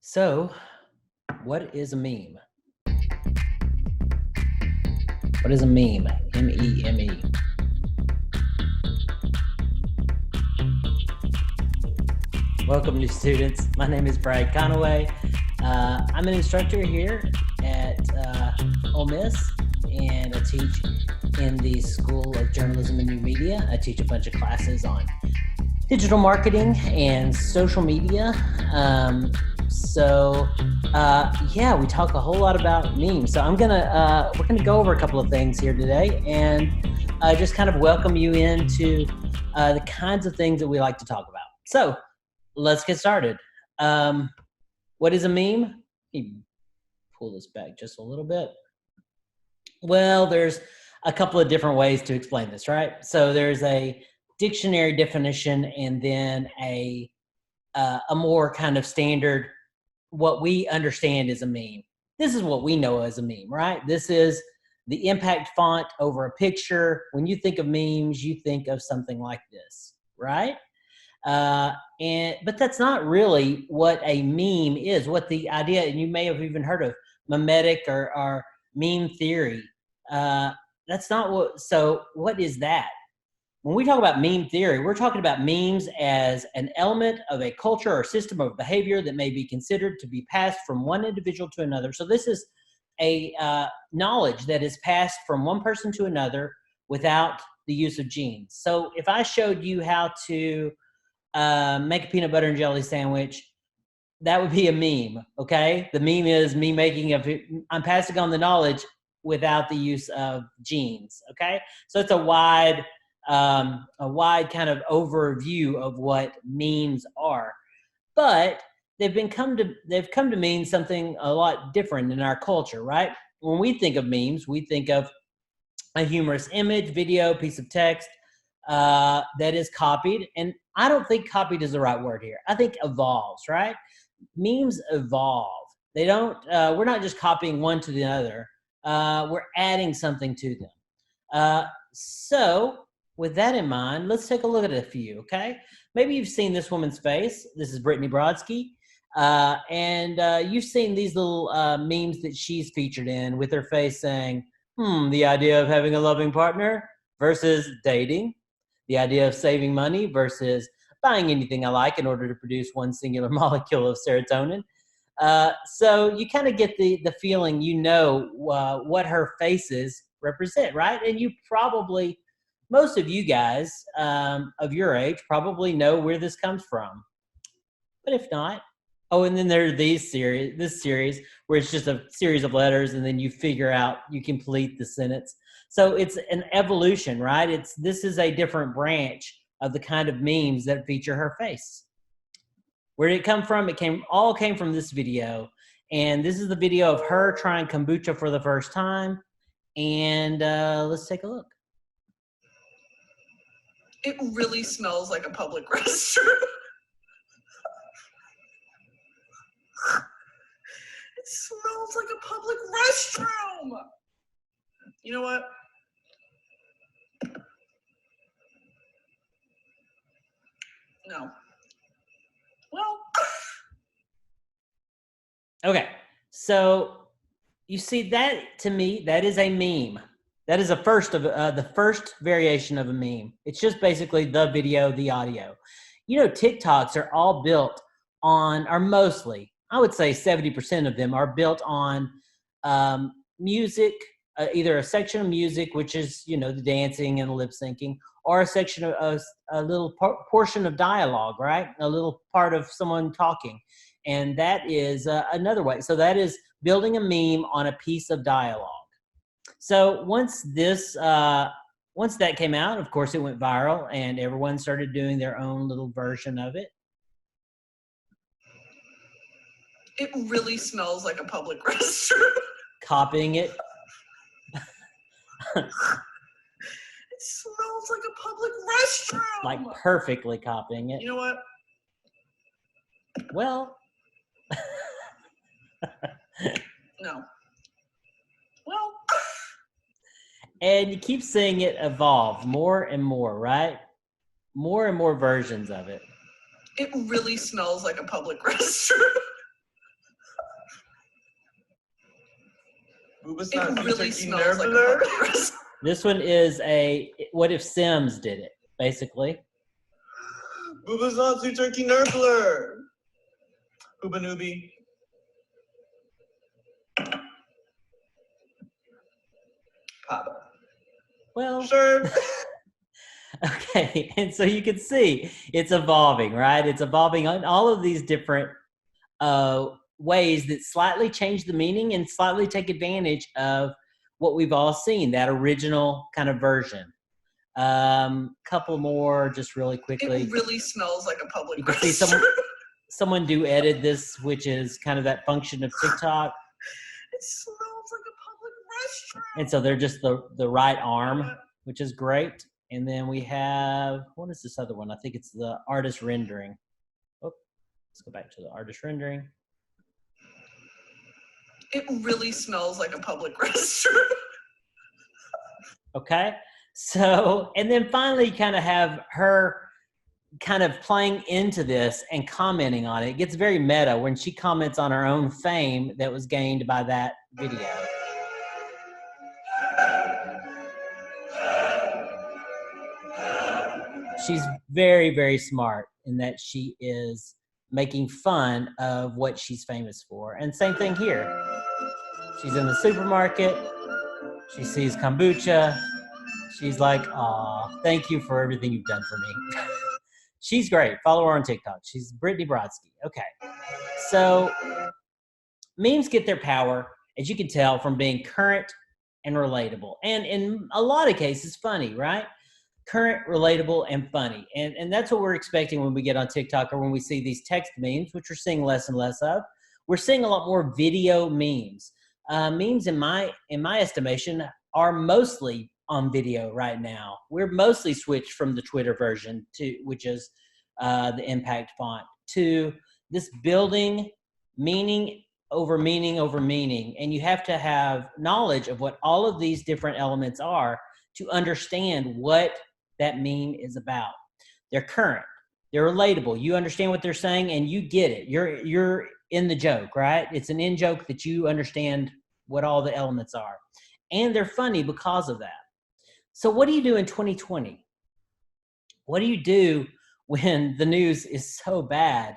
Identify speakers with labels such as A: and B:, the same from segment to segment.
A: So, what is a meme? What is a meme? M-E-M-E. Welcome, new students. My name is Brad Conaway. I'm an instructor here at Ole Miss, and I teach in the School of Journalism and New Media. I teach a bunch of classes on digital marketing and social media. Yeah, we talk a whole lot about memes. So we're gonna go over a couple of things here today, and just kind of welcome you into the kinds of things that we like to talk about. So let's get started. What is a meme? Let me pull this back just a little bit. Well, there's a couple of different ways to explain this, right? So there's a dictionary definition, and then a more kind of standard, what we understand as a meme. This is what we know as a meme, right? This is the impact font over a picture. When you think of memes, you think of something like this, right? But that's not really what a meme is. What the idea, and you may have even heard of memetic or meme theory. That's not what. So what is that? When we talk about meme theory, we're talking about memes as an element of a culture or system of behavior that may be considered to be passed from one individual to another. So this is a knowledge that is passed from one person to another without the use of genes. So if I showed you how to make a peanut butter and jelly sandwich, that would be a meme, okay? The meme is me I'm passing on the knowledge without the use of genes, okay? So it's a wide kind of overview of what memes are, but they've come to mean something a lot different in our culture, right? When we think of memes, we think of a humorous image, video, piece of text that is copied, and I don't think copied is the right word here. I think evolves, right? Memes evolve. They don't. We're not just copying one to the other. We're adding something to them. So with that in mind, let's take a look at a few, okay? Maybe you've seen this woman's face. This is Brittany Brodsky. And you've seen these little memes that she's featured in with her face saying, the idea of having a loving partner versus dating, the idea of saving money versus buying anything I like in order to produce one singular molecule of serotonin. So you kind of get the feeling, what her faces represent, right? And most of you guys of your age probably know where this comes from. But if not, and then there are this series where it's just a series of letters, and then you complete the sentence. So it's an evolution, right? This is a different branch of the kind of memes that feature her face. Where did it come from? It all came from this video. And this is the video of her trying kombucha for the first time. And let's take a look.
B: It really smells like a public restroom. It smells like a public restroom. You know what? No. Well.
A: Okay. So you see that, to me, that is a meme. That is the first variation of a meme. It's just basically the video, the audio. TikToks are all built on, or mostly, I would say 70% of them are built on music, either a section of music, which is, the dancing and the lip syncing, or a section of a little portion of dialogue, right? A little part of someone talking. And that is another way. So that is building a meme on a piece of dialogue. So once that came out, of course, it went viral, and everyone started doing their own little version of it.
B: It really smells like a public restroom.
A: Copying it.
B: It smells like a public restroom.
A: Like perfectly copying it.
B: You know what?
A: Well.
B: No. Well.
A: And you keep seeing it evolve more and more, right? More and more versions of it.
B: It really smells like a public restroom. It really smells like a public restroom.
A: This one is a what if Sims did it, basically.
B: Booba's Nazi Turkey Nurgler. Booba Noobie. Papa.
A: Well,
B: Sure.
A: okay, and so you can see it's evolving, right? It's evolving on all of these different ways that slightly change the meaning and slightly take advantage of what we've all seen, that original kind of version. Couple more just really quickly.
B: It really smells like a public
A: You can see someone do edit this, which is kind of that function of TikTok.
B: It smells like a public restroom.
A: And so they're just the right arm, which is great. And then we have, what is this other one? I think it's the artist rendering. Oh, let's go back to the artist rendering.
B: It really smells like a public restroom.
A: Okay. So, and then finally you kind of have her kind of playing into this and commenting on it. It gets very meta when she comments on her own fame that was gained by that video. She's very, very smart in that she is making fun of what she's famous for. And same thing here. She's in the supermarket. She sees kombucha. She's like, aw, thank you for everything you've done for me. She's great. Follow her on TikTok. She's Brittany Brodsky. Okay. So memes get their power, as you can tell, from being current and relatable. And in a lot of cases, funny, right? Current, relatable, and funny. And that's what we're expecting when we get on TikTok or when we see these text memes, which we're seeing less and less of. We're seeing a lot more video memes. Memes, in my estimation, are mostly on video right now. We're mostly switched from the Twitter version, to which is the impact font, to this building meaning over meaning over meaning. And you have to have knowledge of what all of these different elements are to understand what that meme is about. They're current, they're relatable. You understand what they're saying and you get it. You're in the joke, right? It's an in joke that you understand what all the elements are. And they're funny because of that. So what do you do in 2020? What do you do when the news is so bad,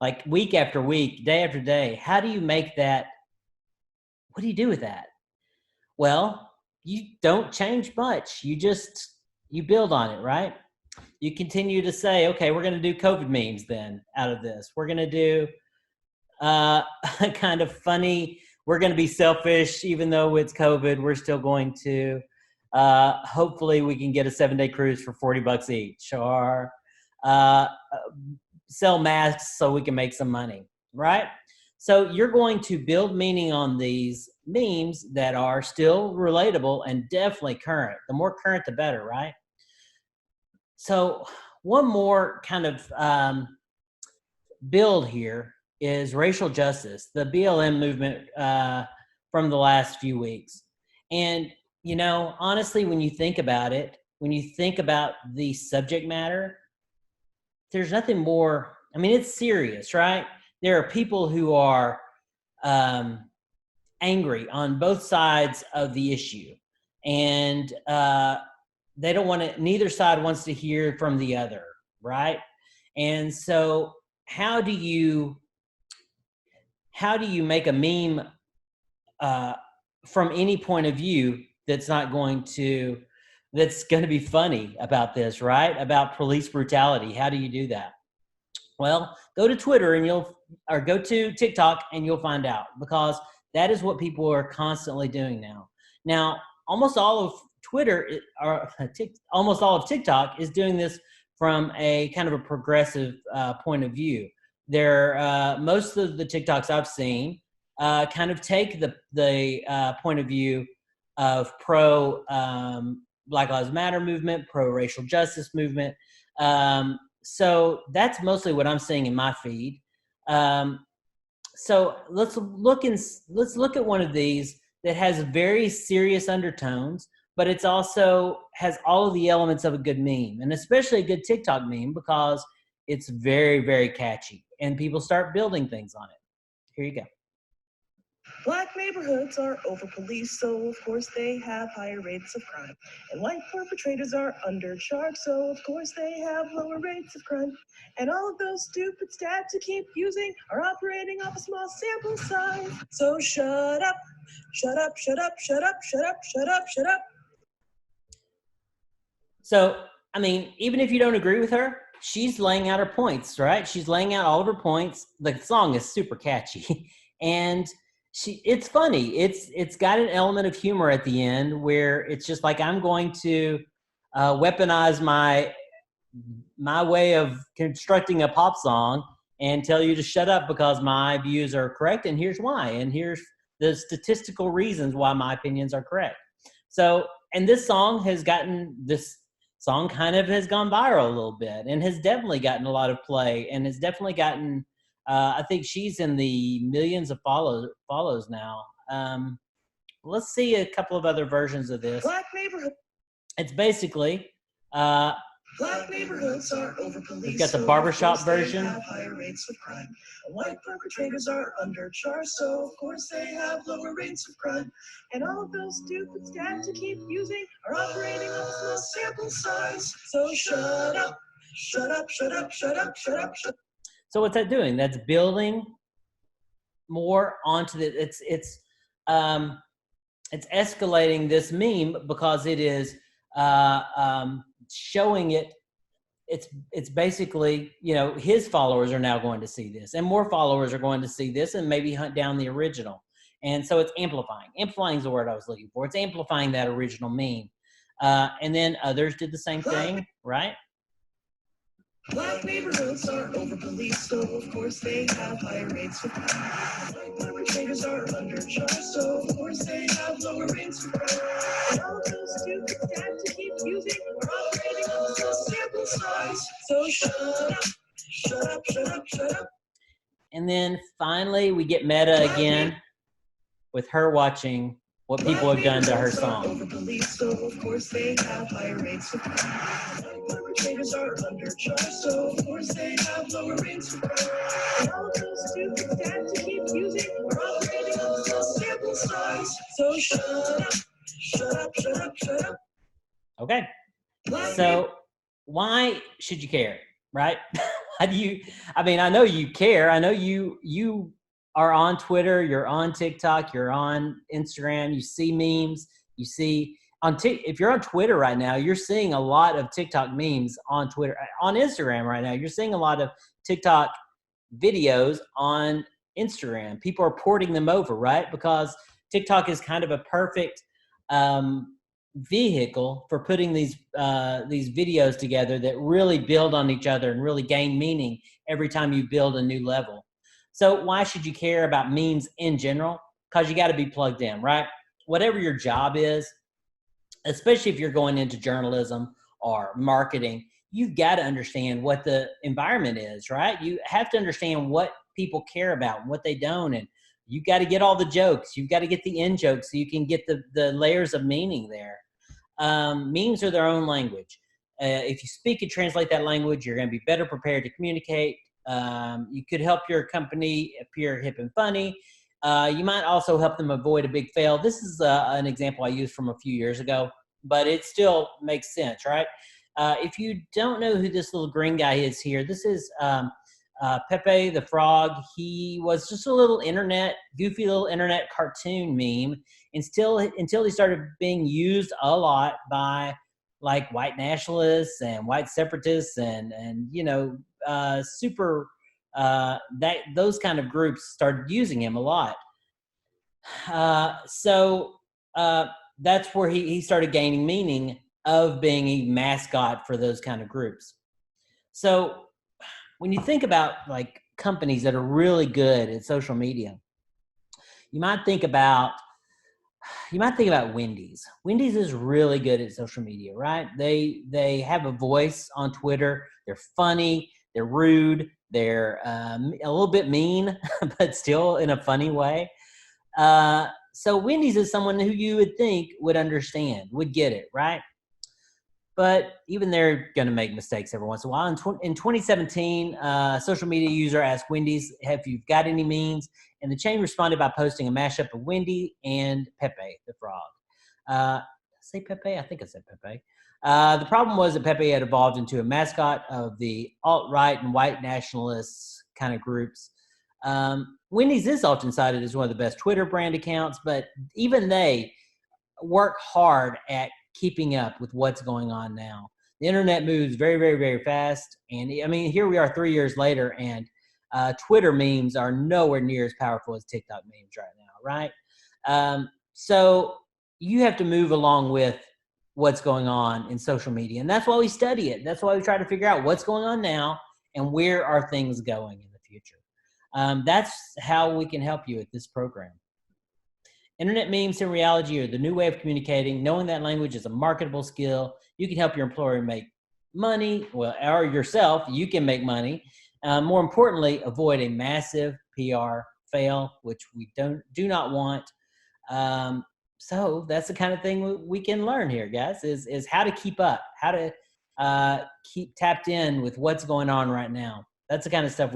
A: like week after week, day after day? How do you make that? What do you do with that? Well, you don't change much. You build on it, right? You continue to say, okay, we're going to do COVID memes then out of this. We're going to do kind of funny. We're going to be selfish, even though it's COVID. We're still going to, hopefully we can get a 7-day cruise for $40 each, or sell masks so we can make some money, right? So you're going to build meaning on these memes that are still relatable and definitely current. The more current, the better, right? So one more kind of build here is racial justice, the BLM movement from the last few weeks. And, you know, honestly, when you think about it, when you think about the subject matter, there's nothing more, I mean, it's serious, right? There are people who are angry on both sides of the issue. And they don't want to, neither side wants to hear from the other, right? And so how do you make a meme from any point of view that's going to be funny about this, right? About police brutality. How do you do that? Well, go to Twitter or go to TikTok and you'll find out, because that is what people are constantly doing now. Now, almost all of Twitter or almost all of TikTok is doing this from a kind of a progressive point of view. Most of the TikToks I've seen kind of take the point of view of pro Black Lives Matter movement, pro racial justice movement. So that's mostly what I'm seeing in my feed. So let's look at one of these that has very serious undertones, but it's also has all of the elements of a good meme, and especially a good TikTok meme, because it's very, very catchy and people start building things on it. Here you go.
B: Black neighborhoods are over-policed, so of course they have higher rates of crime. And white perpetrators are undercharged, so of course they have lower rates of crime. And all of those stupid stats you keep using are operating off a small sample size. So shut up, shut up, shut up, shut up, shut up, shut up, shut up.
A: So, I mean, even if you don't agree with her, she's laying out her points, right? She's laying out all of her points. The song is super catchy. And it's funny. It's got an element of humor at the end where it's just like, I'm going to weaponize my way of constructing a pop song and tell you to shut up because my views are correct, and here's why, and here's the statistical reasons why my opinions are correct. So, and this song kind of has gone viral a little bit and has definitely gotten a lot of play and has definitely gotten, I think she's in the millions of follows now. Let's see a couple of other versions of this.
B: Black neighborhood.
A: It's basically,
B: Black neighborhoods are over-policed.
A: we've got the barbershop version.
B: They have higher rates of crime. And white perpetrators are undercharged, so of course they have lower rates of crime. And all of those stupid stats you keep using are operating on a small sample size. So shut up, shut up, shut up, shut up, shut up, shut up.
A: So what's that doing? That's building more onto the. It's escalating this meme because it is showing it. It's basically, his followers are now going to see this, and more followers are going to see this, and maybe hunt down the original. And so it's amplifying. Amplifying is the word I was looking for. It's amplifying that original meme. And then others did the same thing, right?
B: Black neighborhoods are over-policed, so of course they have higher rates of crime. White perpetrators are undercharged, so of course they have lower rates of crime. And all of those stupid stats you keep using are operating on a small sample size. So shut up, shut up, shut up, shut up.
A: And then finally we get meta again with her watching what people have done to her song.
B: Over-policed, so of course they have higher rates of crime. White perpetrators are undercharged, so of course they have lower rates of crime. And all of those stupid stats you keep using are operating on a small sample size. So shut up, shut up, shut up, shut up.
A: Okay. So why should you care, right? How do you, I know you care. I know you are on Twitter, you're on TikTok, you're on Instagram, you see memes, you see if you're on Twitter right now, you're seeing a lot of TikTok memes on Twitter. On Instagram right now, you're seeing a lot of TikTok videos on Instagram. People are porting them over, right? Because TikTok is kind of a perfect vehicle for putting these videos together that really build on each other and really gain meaning every time you build a new level. So why should you care about memes in general? Because you got to be plugged in, right? Whatever your job is, especially if you're going into journalism or marketing, you've got to understand what the environment is, right? You have to understand what people care about and what they don't. And you got to get all the jokes. You've got to get the in jokes so you can get the layers of meaning there. Memes are their own language. If you speak and translate that language, you're going to be better prepared to communicate. You could help your company appear hip and funny. You might also help them avoid a big fail. This is an example I used from a few years ago, but it still makes sense, right? If you don't know who this little green guy is here, this is Pepe the Frog. He was just a little goofy little internet cartoon meme until he started being used a lot by like white nationalists and white separatists and those kind of groups started using him a lot. So that's where he started gaining meaning of being a mascot for those kind of groups. So when you think about like companies that are really good at social media, you might think about Wendy's. Wendy's is really good at social media, right? They have a voice on Twitter. They're funny. They're rude. They're a little bit mean, but still in a funny way. So Wendy's is someone who you would think would understand, would get it, right? but even they're going to make mistakes every once in a while. In 2017, social media user asked Wendy's if you've got any memes, and the chain responded by posting a mashup of Wendy and Pepe the frog. Say Pepe? I think I said Pepe. The problem was that Pepe had evolved into a mascot of the alt-right and white nationalists kind of groups. Wendy's is often cited as one of the best Twitter brand accounts, but even they work hard at keeping up with what's going on now. The internet moves very, very, very fast. And I mean, here we are 3 years later, and Twitter memes are nowhere near as powerful as TikTok memes right now, right? So you have to move along with what's going on in social media. And that's why we study it. That's why we try to figure out what's going on now and where are things going in the future. That's how we can help you with this program. Internet memes in reality are the new way of communicating. Knowing that language is a marketable skill. You can help your employer make money, or yourself, you can make money. More importantly, avoid a massive PR fail, which we do not want. So that's the kind of thing we can learn here, guys, is how to keep up, how to keep tapped in with what's going on right now. That's the kind of stuff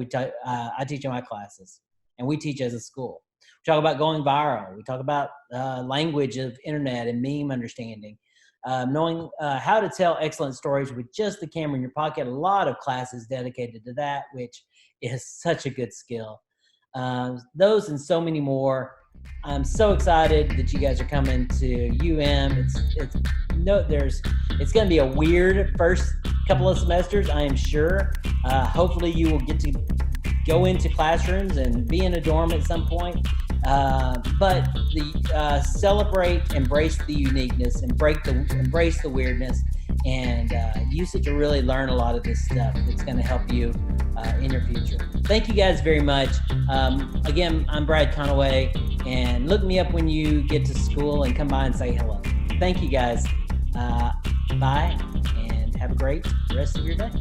A: I teach in my classes, and we teach as a school. We talk about going viral. We talk about language of internet and meme understanding, knowing how to tell excellent stories with just the camera in your pocket. A lot of classes dedicated to that, which is such a good skill. Those and so many more. I'm so excited that you guys are coming to UM. It's going to be a weird first couple of semesters, I am sure. Hopefully you will get to go into classrooms and be in a dorm at some point. But celebrate, embrace the uniqueness, embrace the weirdness, and use it to really learn a lot of this stuff that's going to help you in your future. Thank you guys very much. Again, I'm Brad Conaway, and look me up when you get to school and come by and say hello. Thank you guys. Bye, and have a great rest of your day.